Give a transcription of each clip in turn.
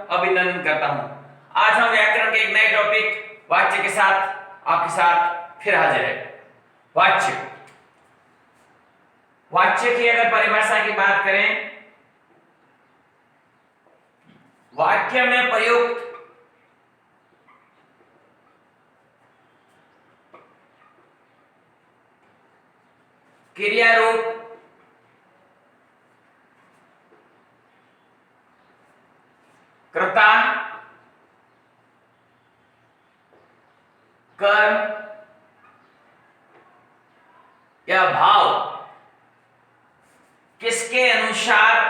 अभिनंदन करता हूं। आज हम व्याकरण के एक नए टॉपिक वाच्य के साथ आपके साथ फिर हाजिर है। वाच्य वाच्य की अगर परिभाषा की बात करें, वाक्य में प्रयुक्त क्रिया रूप कर्ता, कर्म या भाव किसके अनुसार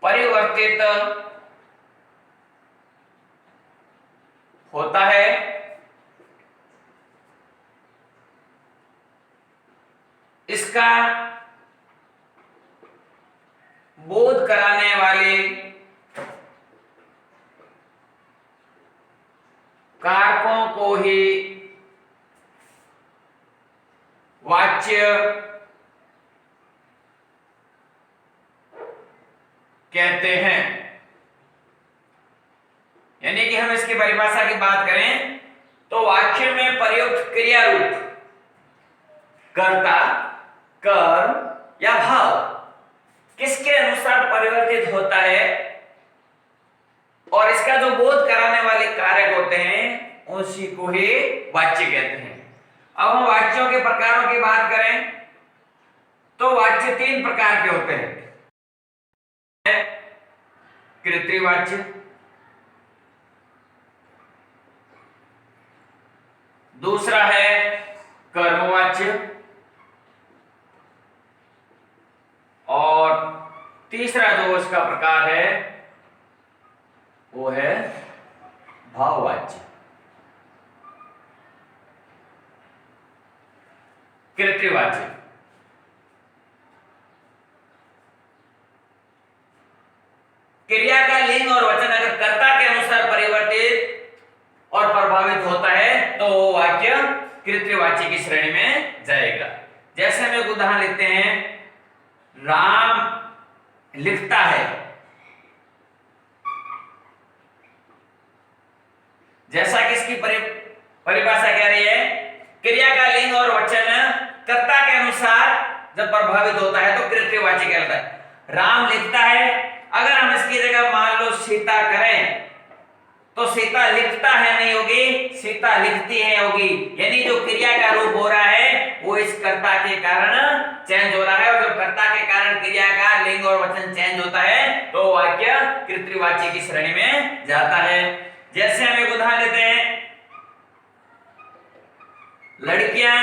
परिवर्तित होता है, इसका बोध कराने वाले कारकों को ही वाच्य कहते हैं। यानी कि हम इसकी परिभाषा की बात करें तो वाक्य में प्रयुक्त क्रिया रूप कर्ता, कर्म या भाव किसके अनुसार परिवर्तित होता है और इसका जो बोध कराने वाले कारक होते हैं उसी को ही वाच्य कहते हैं। अब हम वाच्यों के प्रकारों की बात करें तो वाच्य तीन प्रकार के होते हैं। कृत्रिवाच्य, दूसरा है कर्मवाच्य और तीसरा जो उसका प्रकार है वो है भाववाच्य। कृत्रिवाच्य क्रिया का लिंग और वचन अगर कर्ता के अनुसार परिवर्तित और प्रभावित होता है तो वो वाक्य कृत्रिवाच्य की श्रेणी में जाएगा। जैसे हम एक उदाहरण लेते हैं, राम लिखता है। जैसा कि इसकी परिभाषा कह रही है, क्रिया का लिंग और वचन कर्ता के अनुसार जब प्रभावित होता है तो कृत्रिवाच्य कहलाता है। राम लिखता है, अगर हम इसकी जगह मान लो सीता करें तो सीता लिखता है नहीं होगी, सीता लिखती है होगी। यानी जो क्रिया का रूप हो रहा है वो इस कर्ता के कारण चेंज हो रहा है और जब कर्ता के कारण क्रिया का लिंग और वचन चेंज होता है तो वाक्य कृत्रिवाच्य की श्रेणी में जाता है। जैसे हम एक उदाहरण लेते हैं, लड़कियां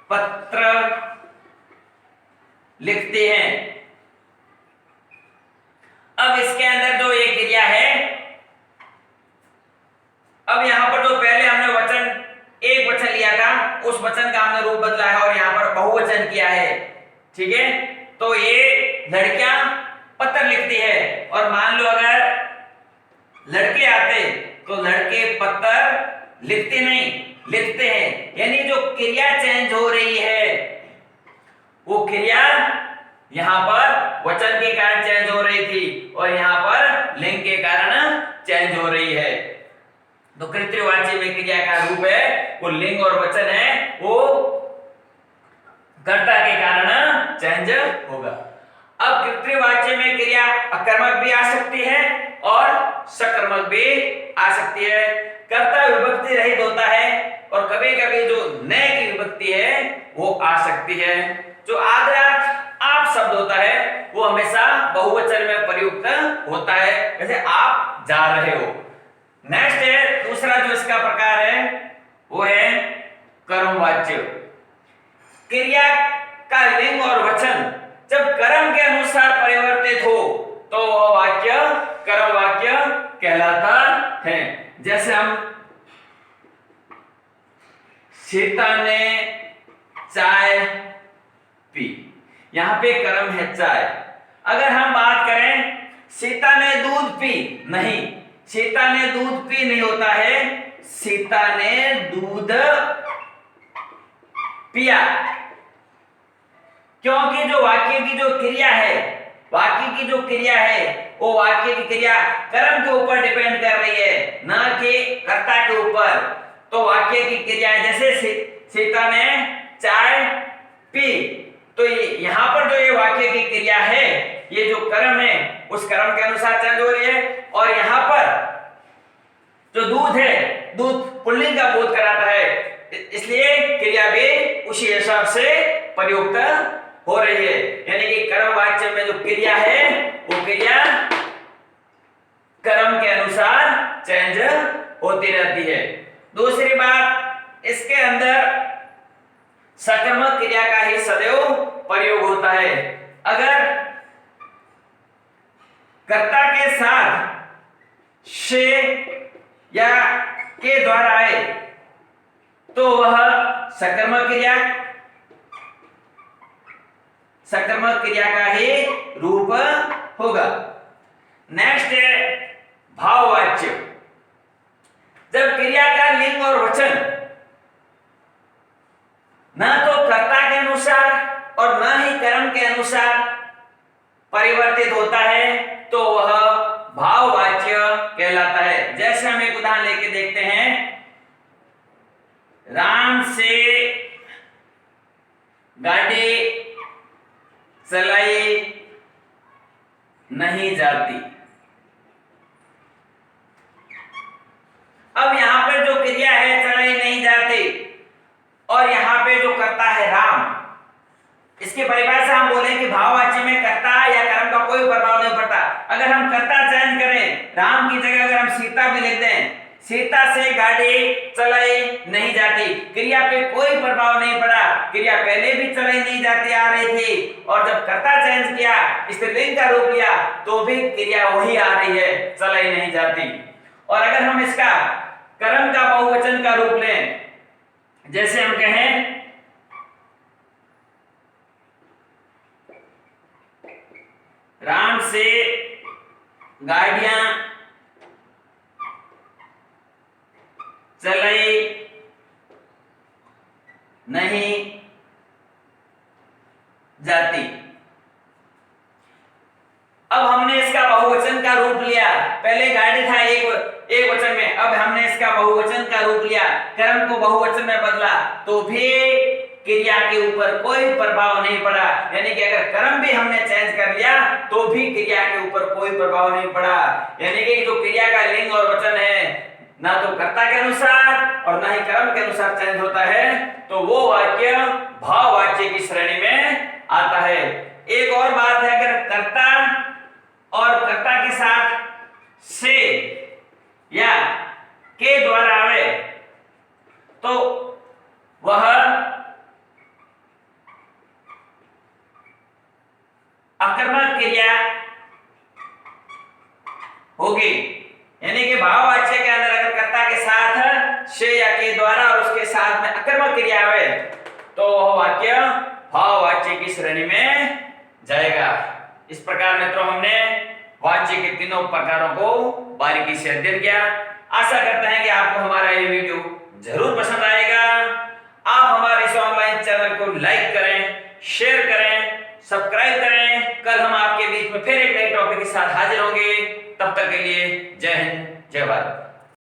पत्र लिखती हैं। अब इसके अंदर जो ये क्रिया है, अब यहां पर जो पहले हमने वचन एक वचन लिया था उस वचन का हमने रूप बदला है और यहां पर बहुवचन किया है। ठीक है, तो ये लड़कियां पत्र लिखती है और मान लो अगर लड़के आते तो लड़के पत्र लिखते नहीं, लिखते हैं। यानी जो क्रिया चेंज हो रही है वो क्रिया यहां पर वचन के कारण चेंज हो रही थी और यहां पर लिंग के कारण चेंज हो रही है। तो कृत्रिवाच्य में क्रिया का रूप है वो लिंग और वचन है वो कर्ता के कारण चेंज होगा। अब कृत्रिवाच्य में क्रिया अकर्मक भी आ सकती है और सकर्मक भी आ सकती है। कर्ता विभक्ति रहित होता है और कभी कभी जो न की विभक्ति है वो आ सकती है। जो आदरार्थ आप शब्द होता है वो हमेशा बहुवचन में प्रयुक्त होता है, जैसे आप जा रहे हो। नेक्स्ट है दूसरा जो इसका प्रकार है वो है कर्मवाच्य। क्रिया का लिंग और वचन जब कर्म के अनुसार परिवर्तित हो तो वह वाक्य कर्मवाक्य कहलाता है। जैसे हम सीता ने चाय पी, यहां पे कर्म है चाय। अगर हम बात करें सीता ने दूध पी, नहीं, सीता ने दूध पी नहीं होता है, सीता ने दूध पिया। क्योंकि जो वाक्य की जो क्रिया है, वाक्य की जो क्रिया है वो वाक्य की क्रिया कर्म के ऊपर डिपेंड कर रही है, न कि कर्ता के ऊपर। तो वाक्य की क्रिया जैसे सीता ने चाय पी, तो यहां पर जो ये वाक्य की क्रिया है, ये जो कर्म है उस कर्म के अनुसार चेंज हो रही है। और यहां पर जो दूध है, दूध पुल्लिंग का बोध कराता है, इसलिए क्रिया भी उसी हिसाब से प्रयुक्त हो रही है। यानी कि कर्म वाच्य में जो क्रिया है वो क्रिया कर्म के अनुसार चेंज होती रहती है। दूसरी बात, इसके अंदर सकर्मक क्रिया का ही सदैव प्रयोग होता है। अगर कर्ता के साथ से या के द्वारा आए तो वह सकर्मक क्रिया का ही रूप होगा। नेक्स्ट है भाववाच्य। जब क्रिया का लिंग और वचन न तो कर्ता के अनुसार और न ही कर्म के अनुसार परिवर्तित होता है तो वह भाववाच्य कहलाता है। जैसे हम एक उदाहरण लेके देखते हैं, राम से गाड़ी चलाई नहीं जाती। अब यहां पर जो क्रिया है चलाई नहीं जाती और यहां पे जो कर्ता है राम, इसके परिभाषा हम बोले कि भाववाच्य में कर्ता या कर्म का कोई प्रभाव नहीं पड़ता। अगर हम कर्ता चयन करें, राम की जगह अगर हम सीता भी लिख दें, सीता से गाड़ी चलाई नहीं जाती, क्रिया पे कोई प्रभाव नहीं पड़ा, क्रिया पहले भी चलाई नहीं जाती आ रही थी, और जब कर्ता चयन किया, स्त्रीलिंग का रूप लिया, तो भी क्रिया वही आ रही है, चलाई नहीं जाती। और अगर हम इसका कर्म का बहुवचन का रूप लें, जैसे हम कहें राम से गाड़ियां चलाई नहीं जाती। अब हमने इसका बहुवचन का रूप लिया, पहले गाड़ी था एक वचन में, अब हमने इसका बहुवचन का रूप लिया, कर्म को बहुवचन में बदला, तो भी क्रिया के ऊपर कोई प्रभाव नहीं पड़ा। यानी कि अगर कर्म भी हमने चेंज कर लिया तो भी क्रिया के ऊपर कोई प्रभाव नहीं पड़ा। यानी कि जो क्रिया का लिंग और वचन है ना तो कर्ता के अनुसार और ना ही कर्म के अनुसार चेंज होता है, तो वो वाक्य भाववाच्य की श्रेणी में आता है। एक और बात है, अगर कर्ता और कर्ता के साथ से या के द्वारा आवे तो वह अकर्मक क्रिया होगी। यानी कि भाववाच्य के अंदर अगर कर्ता के साथ से या के द्वारा और उसके साथ में अकर्मक क्रिया आवे तो वह वाक्य भाववाच्य की श्रेणी में जाएगा। इस प्रकार मित्रों हमने वाच्य के तीनों प्रकारों को बारीकी से अध्ययन किया। आशा करते हैं कि आपको हमारा ये वीडियो जरूर पसंद आएगा। आप हमारे इस ऑनलाइन चैनल को लाइक करें, शेयर करें, सब्सक्राइब करें। कल हम आपके बीच में फिर एक नए टॉपिक के साथ हाजिर होंगे। तब तक के लिए जय हिंद, जय भारत।